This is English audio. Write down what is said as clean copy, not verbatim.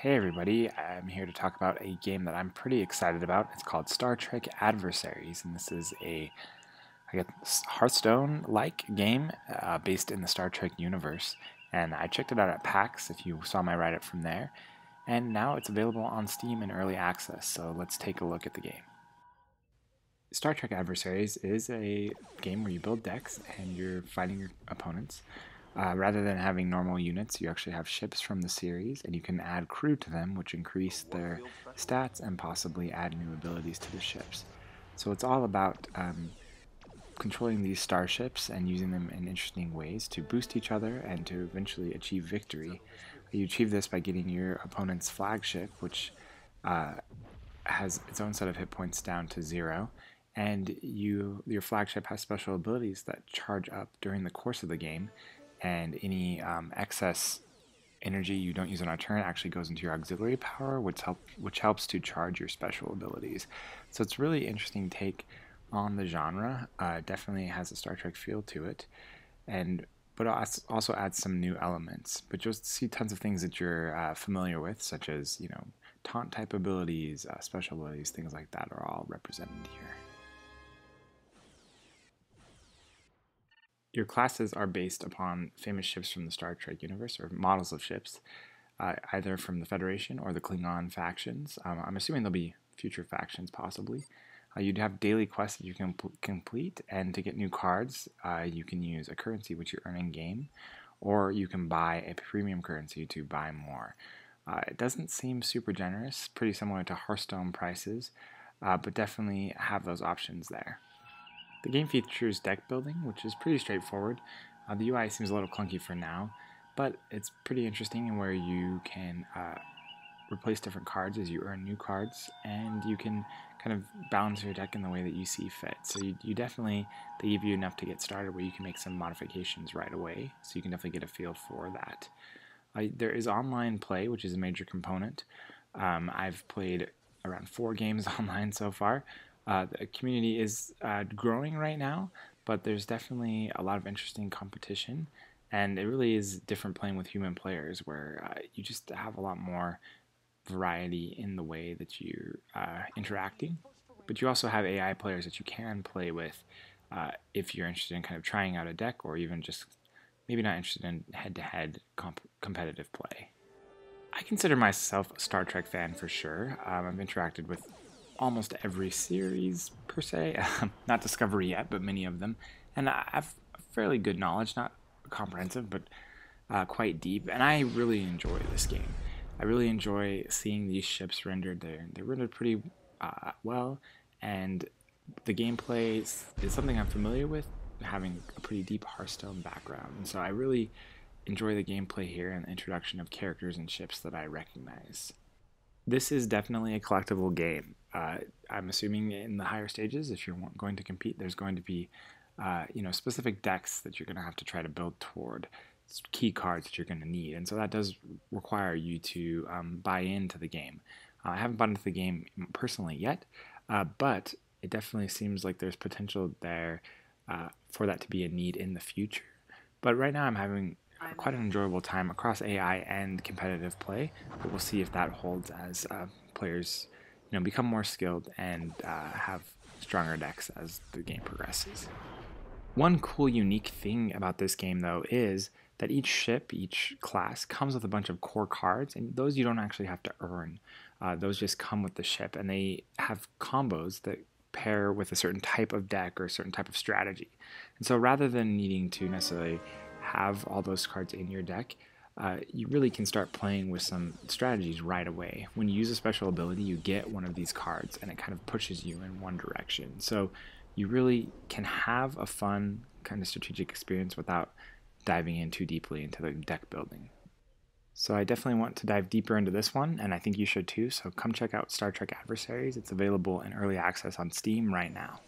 Hey everybody, I'm here to talk about a game that I'm pretty excited about. It's called Star Trek Adversaries, and this is a, I guess, Hearthstone-like game based in the Star Trek universe. And I checked it out at PAX, if you saw my write-up from there, and now it's available on Steam in early access, so let's take a look at the game. Star Trek Adversaries is a game where you build decks and you're fighting your opponents. Rather than having normal units, you actually have ships from the series, and you can add crew to them, which increase their stats and possibly add new abilities to the ships. So it's all about controlling these starships and using them in interesting ways to boost each other and to eventually achieve victory. You achieve this by getting your opponent's flagship, which has its own set of hit points down to 0, and your flagship has special abilities that charge up during the course of the game, and any excess energy you don't use on a turn actually goes into your auxiliary power, which helps to charge your special abilities. So it's a really interesting take on the genre. Definitely has a Star Trek feel to it, but also adds some new elements. But you'll see tons of things that you're familiar with, such as taunt type abilities, special abilities, things like that are all represented here. Your classes are based upon famous ships from the Star Trek universe, or models of ships, either from the Federation or the Klingon factions. I'm assuming there'll be future factions, possibly. You'd have daily quests that you can complete, and to get new cards, you can use a currency which you earn in game, or you can buy a premium currency to buy more. It doesn't seem super generous, pretty similar to Hearthstone prices, but definitely have those options there. The game features deck building, which is pretty straightforward. The UI seems a little clunky for now, but it's pretty interesting in where you can replace different cards as you earn new cards, and you can kind of balance your deck in the way that you see fit. So you definitely, they give you enough to get started where you can make some modifications right away, so you can definitely get a feel for that. There is online play, which is a major component. I've played around 4 games online so far. The community is growing right now, but there's definitely a lot of interesting competition, and it really is different playing with human players, where you just have a lot more variety in the way that you're interacting. But you also have AI players that you can play with if you're interested in kind of trying out a deck, or even just maybe not interested in head-to-head competitive play. I consider myself a Star Trek fan for sure. I've interacted with almost every series, per se. Not Discovery yet, but many of them. And I have fairly good knowledge, not comprehensive, but quite deep. And I really enjoy this game. I really enjoy seeing these ships rendered. They're rendered pretty well, and the gameplay is something I'm familiar with, having a pretty deep Hearthstone background. And so I really enjoy the gameplay here and the introduction of characters and ships that I recognize. This is definitely a collectible game. I'm assuming in the higher stages, if you're going to compete, there's going to be specific decks that you're going to have to try to build toward, key cards that you're going to need, and so that does require you to buy into the game. I haven't bought into the game personally yet, but it definitely seems like there's potential there for that to be a need in the future. But right now I'm having quite an enjoyable time across AI and competitive play, but we'll see if that holds as players become more skilled and have stronger decks as the game progresses. One cool unique thing about this game, though, is that each ship, each class, comes with a bunch of core cards, and those you don't actually have to earn. Those just come with the ship, and they have combos that pair with a certain type of deck or a certain type of strategy. And so rather than needing to necessarily have all those cards in your deck, you really can start playing with some strategies right away. When you use a special ability, you get one of these cards, and it kind of pushes you in one direction. So you really can have a fun kind of strategic experience without diving in too deeply into the deck building. So I definitely want to dive deeper into this one, and I think you should too. So come check out Star Trek Adversaries. It's available in early access on Steam right now.